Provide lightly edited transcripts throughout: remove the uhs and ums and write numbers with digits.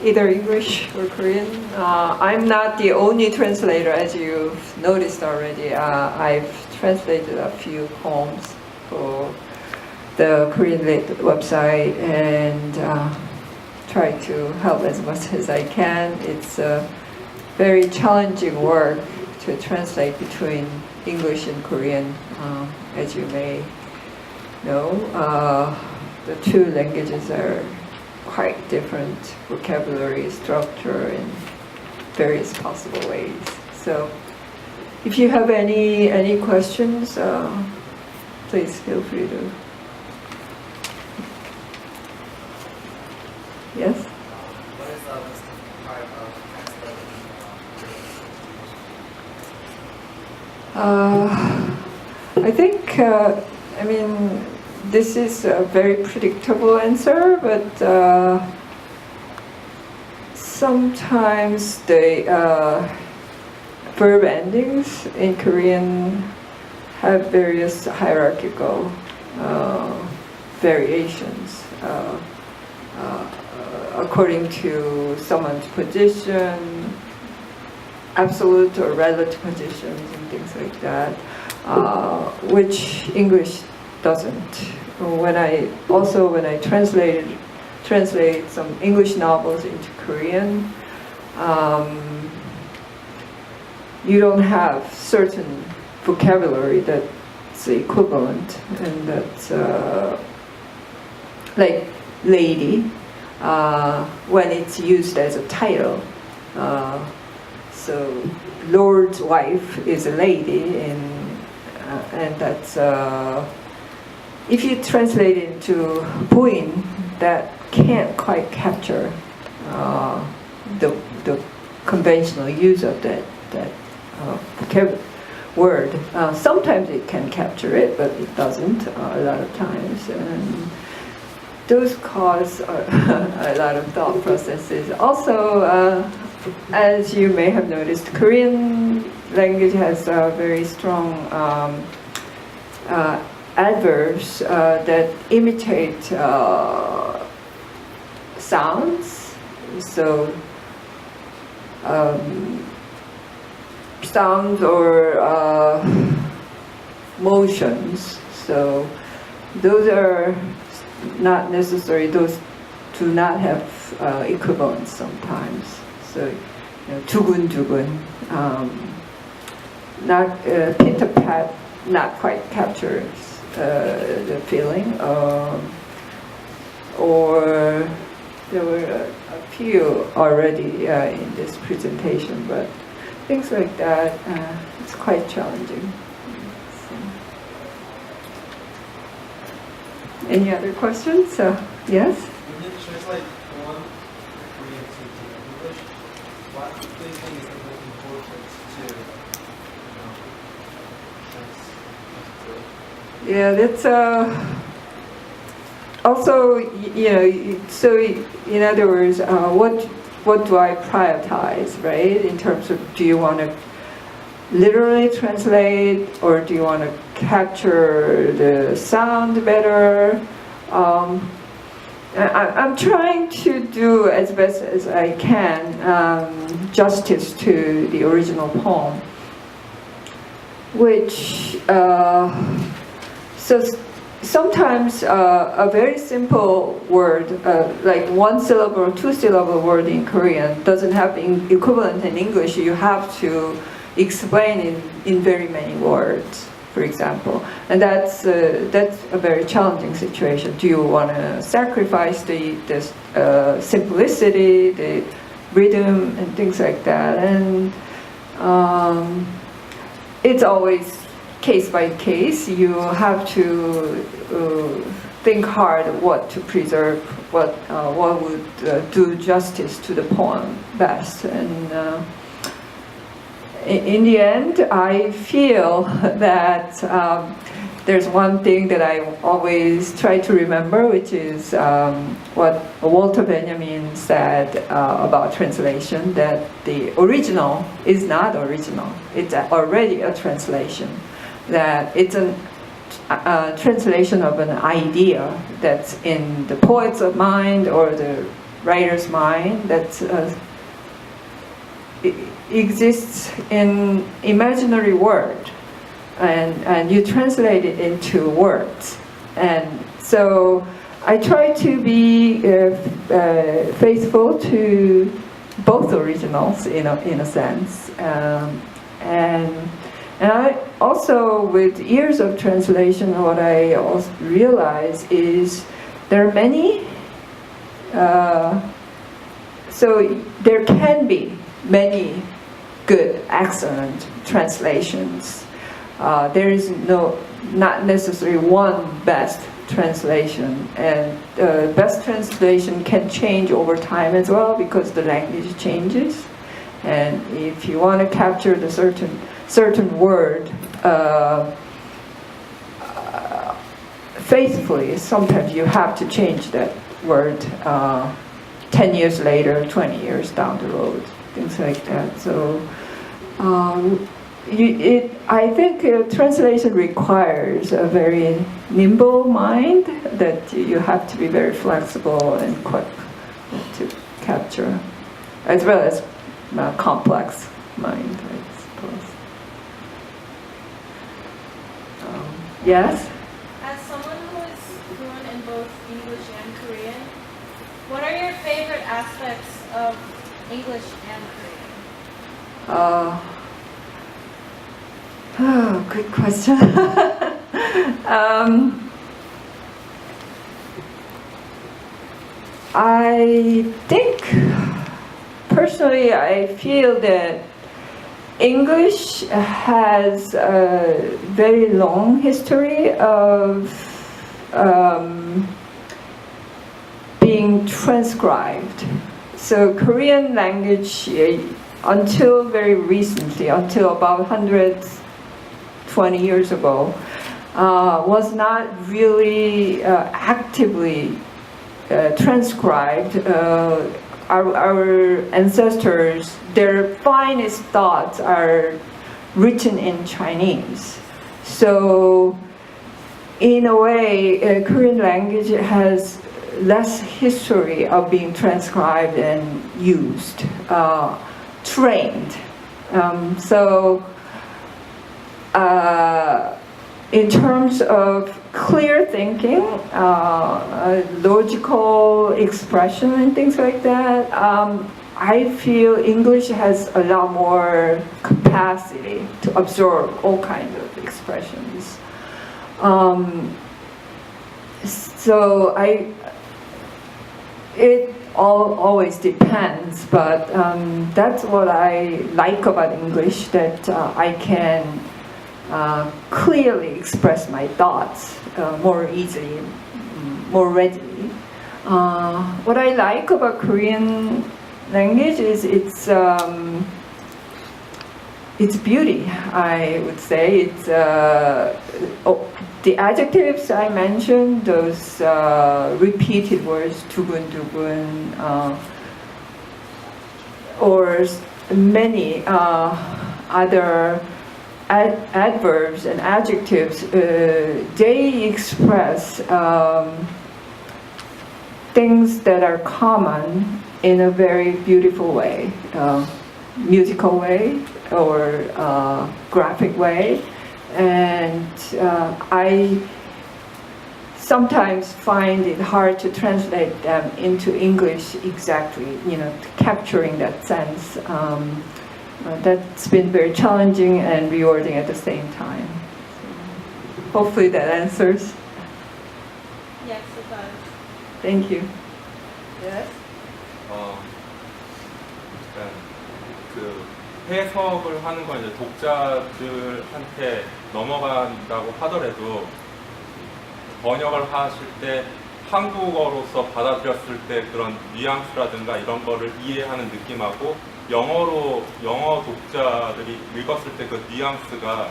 either English or Korean. I'm not the only translator, as you've noticed already. I've translated a few poems for the Korean Lit website and try to help as much as I can. It's a very challenging work to translate between English and Korean, as you may know. The two languages are quite different vocabulary structure in various possible ways. So if you have any questions, please feel free to. Yes? What is the most part of translating? I think, I mean, this is a very predictable answer, but sometimes the verb endings in Korean have various hierarchical variations according to someone's position, absolute or relative positions and things like that, which English doesn't. When I translate some English novels into Korean, you don't have certain vocabulary that's equivalent, and that's like lady when it's used as a title. So Lord's wife is a lady, and that's if you translate it into 부인, that can't quite capture the conventional use of that vocabulary word. Sometimes it can capture it, but it doesn't a lot of times. And those cause a lot of thought processes. Also, as you may have noticed, Korean language has very strong adverbs that imitate sounds. So sounds or motions. So those are not necessary. Those do not have equivalence sometimes. So, 두근두근, not pit-a-pat, not quite captures the feeling. Or there were a few already in this presentation, but things like that, it's quite challenging. So. Any other questions? Yes? When you translate one Korean to English, what do you think is the most important to Yeah, that's also, so in other words, what do I prioritize, right? In terms of, do you want to literally translate, or do you want to capture the sound better? I'm trying to do as best as I can justice to the original poem, which so sometimes a very simple word, like one syllable or two syllable word in Korean doesn't have equivalent in English. You have to explain in very many words, for example, and that's a very challenging situation. Do you want to sacrifice the simplicity, the rhythm, and things like that? And it's always case by case. You have to think hard what to preserve, what would do justice to the poem best. And in the end, I feel that there's one thing that I always try to remember, which is what Walter Benjamin said about translation, that the original is not original. It's already a translation. That it's a translation of an idea that's in the poet's mind or the writer's mind that exists in imaginary word, and you translate it into words. And so I try to be faithful to both originals in a sense. And I also, with years of translation, what I also realize is there are many, so there can be many good, excellent translations. There is not necessarily one best translation, and best translation can change over time as well because the language changes. And if you want to capture the certain word faithfully, sometimes you have to change that word 10 years later, 20 years down the road, things like that. So I think translation requires a very nimble mind that you have to be very flexible and quick to capture, as well as complex mind, I suppose. Yes? As someone who is fluent in both English and Korean, what are your favorite aspects of English and Korean? Oh, good question. I think, personally, I feel that English has a very long history of being transcribed. So Korean language, until very recently, until about 120 years ago, was not really actively transcribed. Our ancestors, their finest thoughts are written in Chinese. So in a way, Korean language has less history of being transcribed and used, trained. In terms of clear thinking, logical expression and things like that, I feel English has a lot more capacity to absorb all kinds of expressions. It always depends, but that's what I like about English, that I can clearly express my thoughts more easily, more readily. What I like about Korean language is its beauty, I would say. It's the adjectives I mentioned, those repeated words, 두근두근, or many other adverbs and adjectives, they express things that are common in a very beautiful way, musical way or graphic way. And I sometimes find it hard to translate them into English exactly, capturing that sense. That's been very challenging and rewarding at the same time. Hopefully that answers. Yes, it does. Thank you. Yes? 일단 그 해석을 하는 건 이제 독자들한테 넘어간다고 하더라도 번역을 하실 때 한국어로서 받아들였을 때 그런 뉘앙스라든가 이런 거를 이해하는 느낌하고 영어 독자들이 읽었을 때 그 뉘앙스가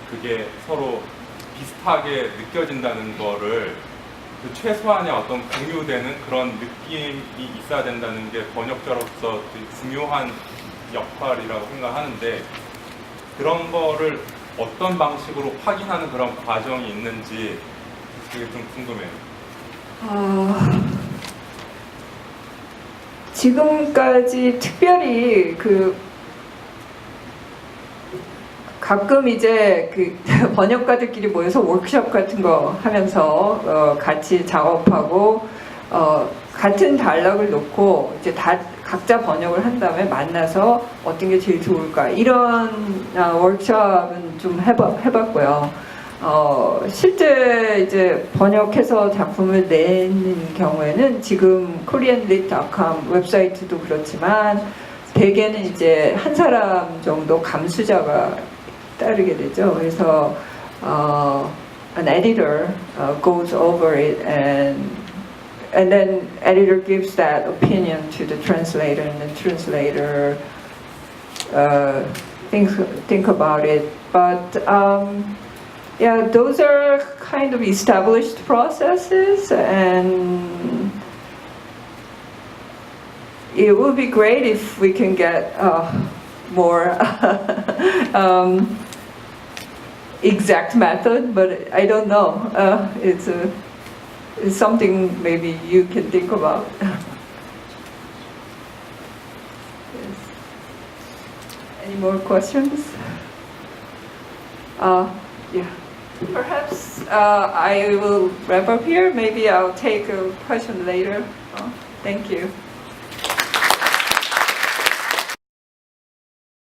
그게 서로 비슷하게 느껴진다는 거를 그 최소한의 어떤 공유되는 그런 느낌이 있어야 된다는 게 번역자로서 되게 중요한 역할이라고 생각하는데, 그런 거를 어떤 방식으로 확인하는 그런 과정이 있는지 그게 좀 궁금해요. 지금까지 특별히 가끔 이제 번역가들끼리 모여서 워크숍 같은 거 하면서 같이 작업하고 같은 단락을 놓고 이제 각자 번역을 한 다음에 만나서 어떤 게 제일 좋을까 이런 워크숍은 좀 해봤고요. 실제 이제 번역해서 작품을 내는 경우에는 지금 koreanlit.com 웹사이트도 그렇지만 대개는 이제 한 사람 정도 감수자가 따르게 되죠. 그래서 an editor goes over it and then editor gives that opinion to the translator and the translator think about it. But yeah, those are kind of established processes, and it would be great if we can get more exact method, but I don't know. It's something maybe you can think about. Yes. Any more questions? Yeah. Perhaps I will wrap up here. Maybe I'll take a question later. Thank you.